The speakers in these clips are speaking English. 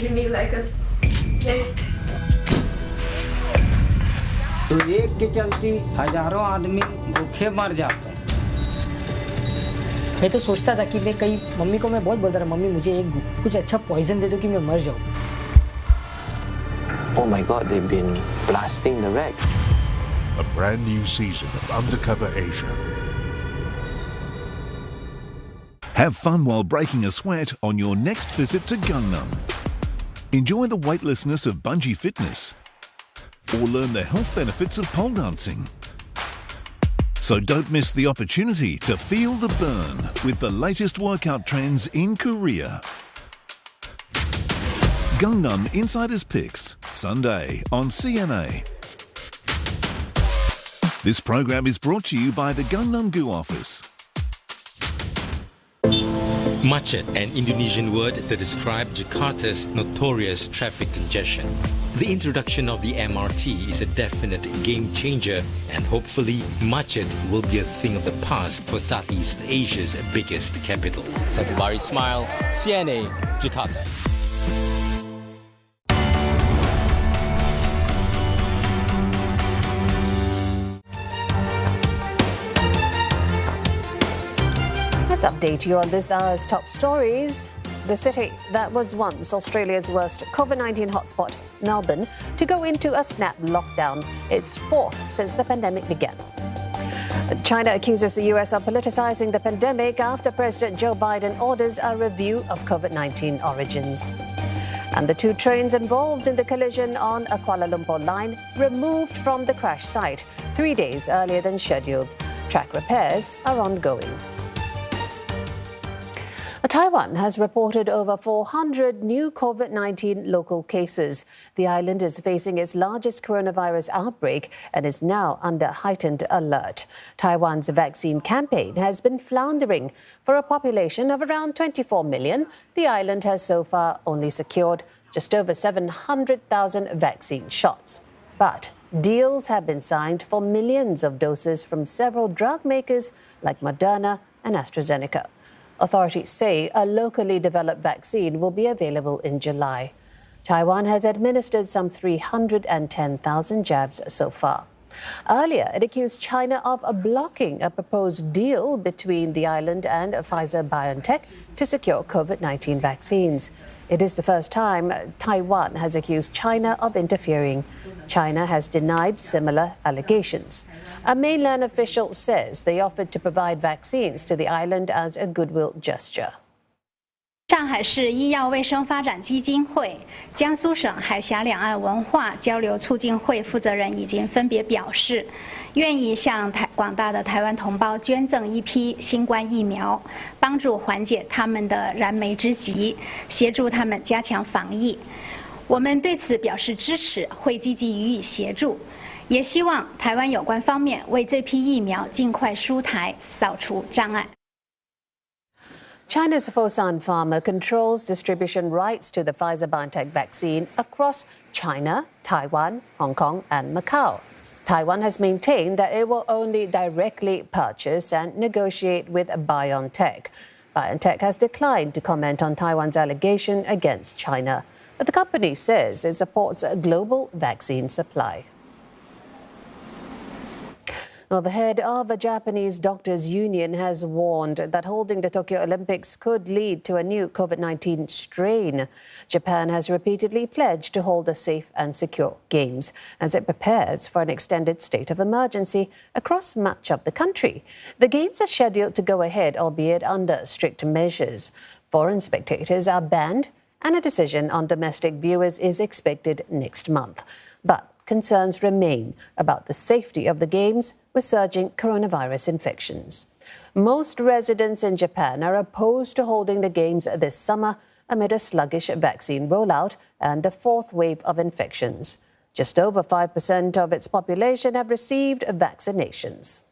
treat me like a slave. तो एक के चलती हजारों आदमी भूखे मर जाते हैं। मैं तो सोचता था कि मैं कहीं मम्मी को मैं बहुत बोलता था, मम्मी मुझे कुछ अच्छा पॉइजन दे दो कि मैं मर जाऊं। Oh my God, they've been blasting the wrecks. A brand new season of Undercover Asia. Have fun while breaking a sweat on your next visit to Gangnam. Enjoy the weightlessness of bungee fitness, or learn the health benefits of pole dancing. So don't miss the opportunity to feel the burn with the latest workout trends in Korea. Gangnam Insiders Picks, Sunday on CNA. This program is brought to you by the Gangnam Gu office. Macet, an Indonesian word that describes Jakarta's notorious traffic congestion. The introduction of the MRT is a definite game changer, and hopefully Macet will be a thing of the past for Southeast Asia's biggest capital. Safari Smile, CNA, Jakarta. Let's update you on this hour's top stories. The city that was once Australia's worst COVID-19 hotspot, Melbourne, to go into a snap lockdown, its fourth since the pandemic began. China accuses the US of politicizing the pandemic after President Joe Biden orders a review of COVID-19 origins. And the two trains involved in the collision on a Kuala Lumpur line removed from the crash site 3 days earlier than scheduled. Track repairs are ongoing. Taiwan has reported over 400 new COVID-19 local cases. The island is facing its largest coronavirus outbreak and is now under heightened alert. Taiwan's vaccine campaign has been floundering. For a population of around 24 million, the island has so far only secured just over 700,000 vaccine shots. But deals have been signed for millions of doses from several drug makers like Moderna and AstraZeneca. Authorities say a locally developed vaccine will be available in July. Taiwan has administered some 310,000 jabs so far. Earlier, it accused China of blocking a proposed deal between the island and Pfizer-BioNTech to secure COVID-19 vaccines. It is the first time Taiwan has accused China of interfering. China has denied similar allegations. A mainland official says they offered to provide vaccines to the island as a goodwill gesture. 上海市医药卫生发展基金会、江苏省海峡两岸文化交流促进会负责人已经分别表示，愿意向广大的台湾同胞捐赠一批新冠疫苗，帮助缓解他们的燃眉之急，协助他们加强防疫。我们对此表示支持，会积极予以协助，也希望台湾有关方面为这批疫苗尽快输台，扫除障碍。 China's Fosun Pharma controls distribution rights to the Pfizer-BioNTech vaccine across China, Taiwan, Hong Kong and Macau. Taiwan has maintained that it will only directly purchase and negotiate with BioNTech. BioNTech has declined to comment on Taiwan's allegation against China, but the company says it supports a global vaccine supply. Well, the head of a Japanese doctors' union has warned that holding the Tokyo Olympics could lead to a new COVID-19 strain. Japan has repeatedly pledged to hold a safe and secure games as it prepares for an extended state of emergency across much of the country. The games are scheduled to go ahead, albeit under strict measures. Foreign spectators are banned, and a decision on domestic viewers is expected next month. But concerns remain about the safety of the games with surging coronavirus infections. Most residents in Japan are opposed to holding the games this summer amid a sluggish vaccine rollout and a fourth wave of infections. Just over 5% of its population have received vaccinations.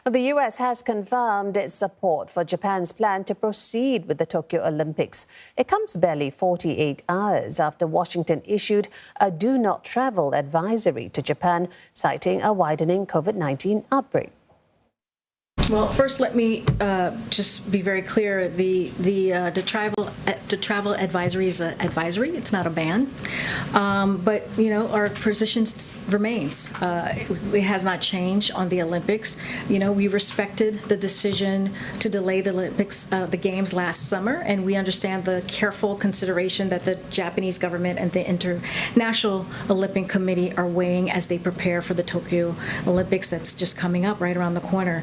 The US has confirmed its support for Japan's plan to proceed with the Tokyo Olympics. It comes barely 48 hours after Washington issued a do not travel advisory to Japan, citing a widening COVID-19 outbreak. Well, first, let me just be very clear. The travel advisory is an advisory. It's not a ban. But our position remains. It has not changed on the Olympics. We respected the decision to delay the Olympics, the Games last summer, and we understand the careful consideration that the Japanese government and the International Olympic Committee are weighing as they prepare for the Tokyo Olympics that's just coming up right around the corner.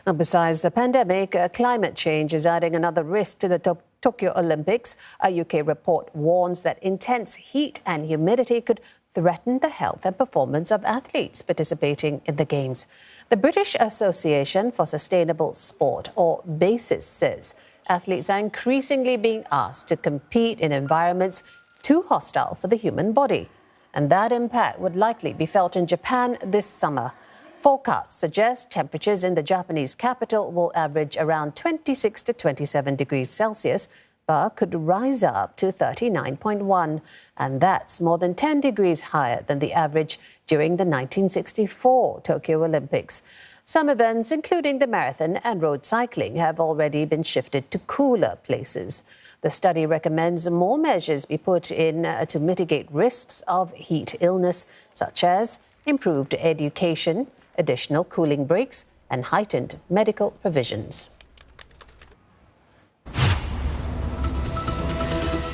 Now, besides the pandemic, climate change is adding another risk to the Tokyo Olympics. A UK report warns that intense heat and humidity could threaten the health and performance of athletes participating in the Games. The British Association for Sustainable Sport, or BASIS, says athletes are increasingly being asked to compete in environments too hostile for the human body. And that impact would likely be felt in Japan this summer. Forecasts suggest temperatures in the Japanese capital will average around 26 to 27 degrees Celsius, but could rise up to 39.1. And that's more than 10 degrees higher than the average during the 1964 Tokyo Olympics. Some events, including the marathon and road cycling, have already been shifted to cooler places. The study recommends more measures be put in to mitigate risks of heat illness, such as improved education, additional cooling breaks, and heightened medical provisions.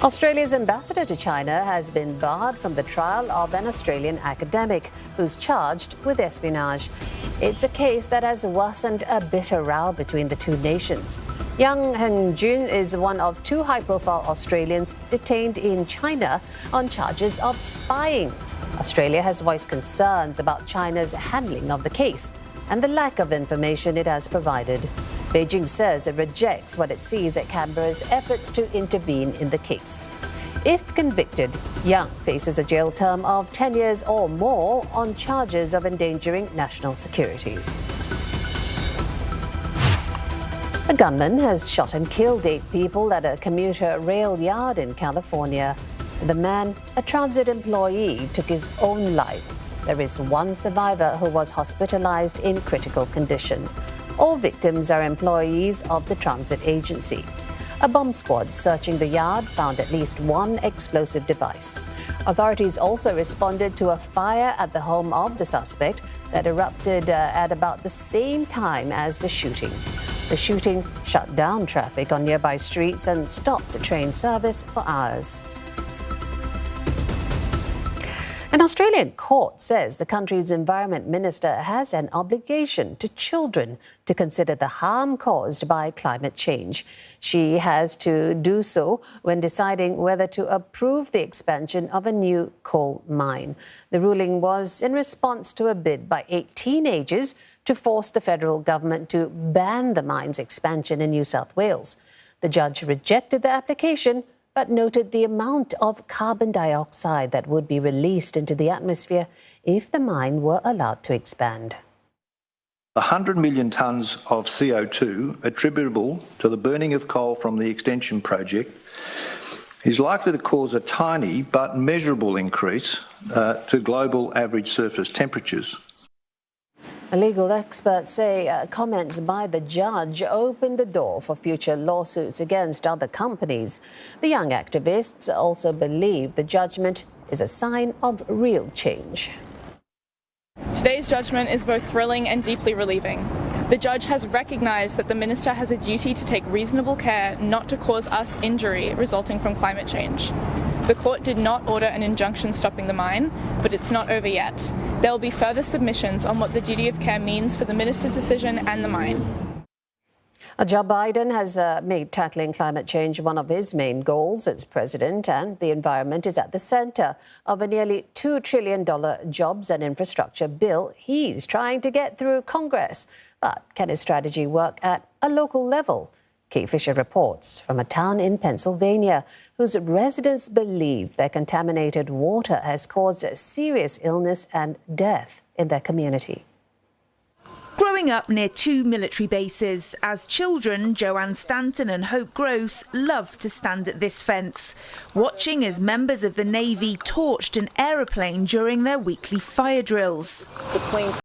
Australia's ambassador to China has been barred from the trial of an Australian academic who's charged with espionage. It's a case that has worsened a bitter row between the two nations. Yang Hengjun is one of two high-profile Australians detained in China on charges of spying. Australia has voiced concerns about China's handling of the case and the lack of information it has provided. Beijing says it rejects what it sees as Canberra's efforts to intervene in the case. If convicted, Yang faces a jail term of 10 years or more on charges of endangering national security. A gunman has shot and killed 8 people at a commuter rail yard in California. The man, a transit employee, took his own life. There is one survivor who was hospitalized in critical condition. All victims are employees of the transit agency. A bomb squad searching the yard found at least one explosive device. Authorities also responded to a fire at the home of the suspect that erupted at about the same time as the shooting. The shooting shut down traffic on nearby streets and stopped train service for hours. An Australian court says the country's environment minister has an obligation to children to consider the harm caused by climate change. She has to do so when deciding whether to approve the expansion of a new coal mine. The ruling was in response to a bid by 8 teenagers to force the federal government to ban the mine's expansion in New South Wales. The judge rejected the application, but noted the amount of carbon dioxide that would be released into the atmosphere if the mine were allowed to expand. 100 million tonnes of CO2 attributable to the burning of coal from the extension project is likely to cause a tiny but measurable increase to global average surface temperatures. Legal experts say comments by the judge opened the door for future lawsuits against other companies. The young activists also believe the judgment is a sign of real change. Today's judgment is both thrilling and deeply relieving. The judge has recognised that the minister has a duty to take reasonable care not to cause us injury resulting from climate change. The court did not order an injunction stopping the mine, but it's not over yet. There will be further submissions on what the duty of care means for the minister's decision and the mine. Joe Biden has made tackling climate change one of his main goals as president, and the environment is at the centre of a nearly $2 trillion jobs and infrastructure bill he's trying to get through Congress. But can his strategy work at a local level? Kate Fisher reports from a town in Pennsylvania whose residents believe their contaminated water has caused serious illness and death in their community. Growing up near 2 military bases, as children, Joanne Stanton and Hope Gross loved to stand at this fence, watching as members of the Navy torched an aeroplane during their weekly fire drills.